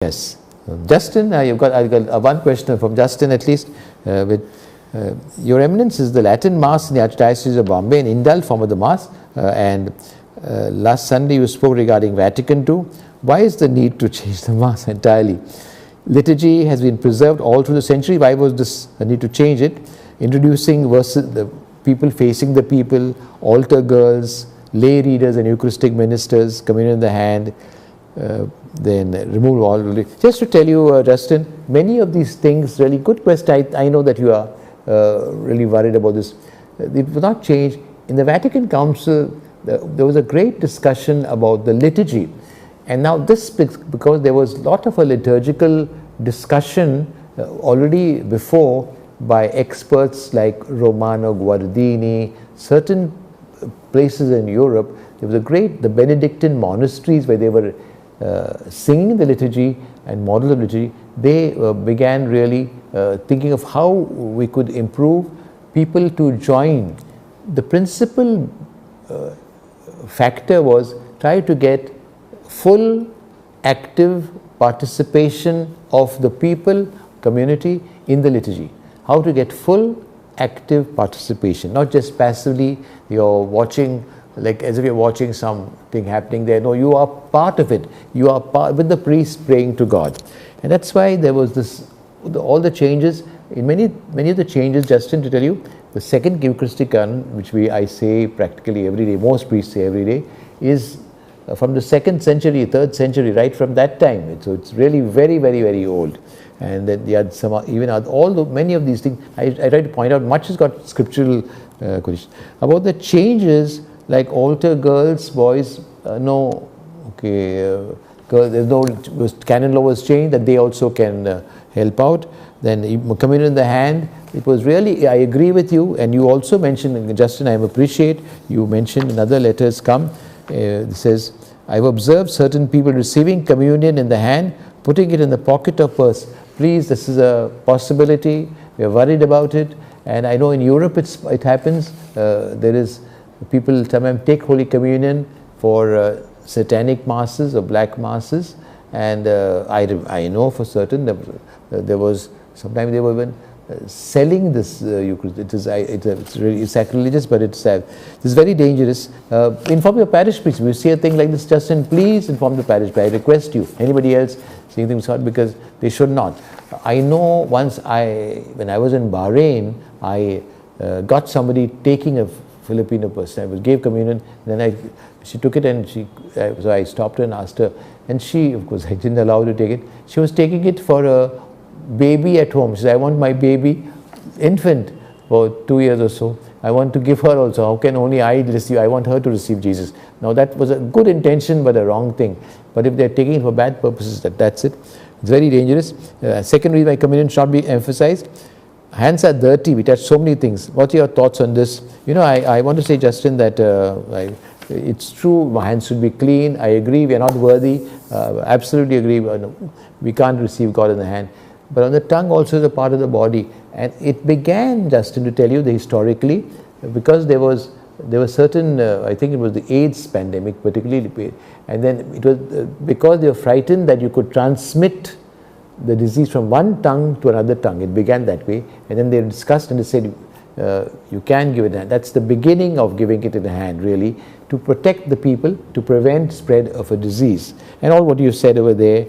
Yes. Justin, I've got one question from Justin at least. Your Eminence, is the Latin Mass in the Archdiocese of Bombay an indulged form of the Mass? And last Sunday you spoke regarding Vatican II. Why is the need to change the Mass entirely? Liturgy has been preserved all through the century. Why was this a need to change it? Introducing verses, the people facing the people, altar girls, lay readers and Eucharistic ministers, communion in the hand, then remove all religion. Just to tell you, Justin, many of these things, really good question. I know that you are really worried about this. It will not change. In the Vatican Council, there was a great discussion about the liturgy. And now this, because there was a lot of a liturgical discussion already before by experts like Romano Guardini, certain places in Europe, there was the Benedictine monasteries where they were singing the liturgy and model of liturgy. They began really thinking of how we could improve people to join. The principal factor was try to get full active participation of the people, community in the liturgy. How to get full active participation, not just passively you're watching, like as if you're watching something happening there. No, you are part of it. You are part with the priest praying to God. And that's why there was this, all the changes, in many of the changes, Justin, to tell you, the second Eucharistic canon, which I say practically every day, most priests say every day, is from the 2nd century, 3rd century, right from that time. So it's really very, very, very old. And then they had some, many of these things, I try to point out, much has got scriptural questions. About the changes, like altar girls, boys, no, okay, there's no, canon law was changed that they also can help out. Then communion in the hand, it was really, I agree with you, and you also mentioned, Justin, I appreciate, you mentioned in other letters come, it says, I've observed certain people receiving communion in the hand, putting it in the pocket or purse. Please, this is a possibility, we are worried about it, and I know in Europe it happens, there is, people sometimes take Holy Communion for satanic masses or black masses, and I know for certain that there was, sometimes they were even selling this Eucharist. It's really sacrilegious, but it's very dangerous. Inform your parish priest. If you see a thing like this, Justin, please inform the parish priest. I request you. Anybody else seeing things hard, because they should not. I know once when I was in Bahrain, I got somebody taking a Filipino person. I gave communion, then she took it, and so I stopped her and asked her, and she, of course, I didn't allow her to take it. She was taking it for a baby at home. She said, I want my baby, infant, for 2 years or so. I want to give her also. How can only I receive? I want her to receive Jesus. Now that was a good intention, but a wrong thing. But if they're taking it for bad purposes, that's it. It's very dangerous. Second reason why communion should not be emphasized. Hands are dirty. We touch so many things. What are your thoughts on this? You know, I want to say, Justin, that it's true, my hands should be clean. I agree, we are not worthy. Absolutely agree. We can't receive God in the hand. But on the tongue also is a part of the body. And it began, Justin, to tell you, historically, because there were certain, I think it was the AIDS pandemic particularly, and then it was because they were frightened that you could transmit the disease from one tongue to another tongue. It began that way, and then they discussed and they said, you can give it a hand. That's the beginning of giving it in a hand, really, to protect the people, to prevent spread of a disease. And all what you said over there,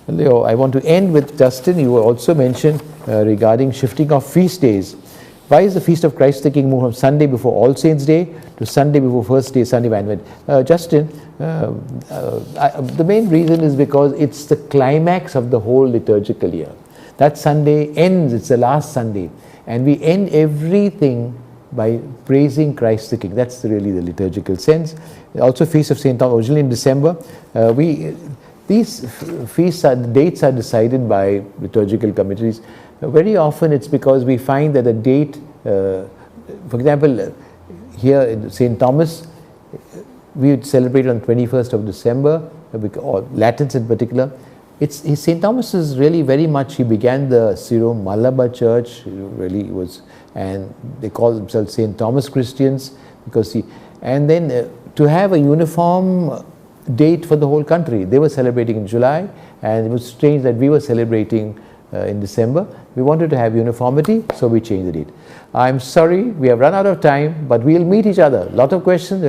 I want to end with, Justin, you also mentioned regarding shifting of feast days. Why is the Feast of Christ the King moved from Sunday before All Saints' Day to Sunday before First Day, Sunday of Advent? Justin, the main reason is because it's the climax of the whole liturgical year. That Sunday ends, it's the last Sunday, and we end everything by praising Christ the King. That's really the liturgical sense. Also, Feast of St. Thomas, originally in December. These feasts dates are decided by liturgical committees. Very often it's because we find that the date, for example, here in St. Thomas, we would celebrate on 21st of December, or Latins in particular. St. Thomas is really very much, he began the Syro-Malabar Church, really was, and they call themselves St. Thomas Christians, because and then to have a uniform date for the whole country. They were celebrating in July, and it was strange that we were celebrating in December. We wanted to have uniformity, so we changed the date. I'm sorry, we have run out of time, but we'll meet each other. Lot of questions.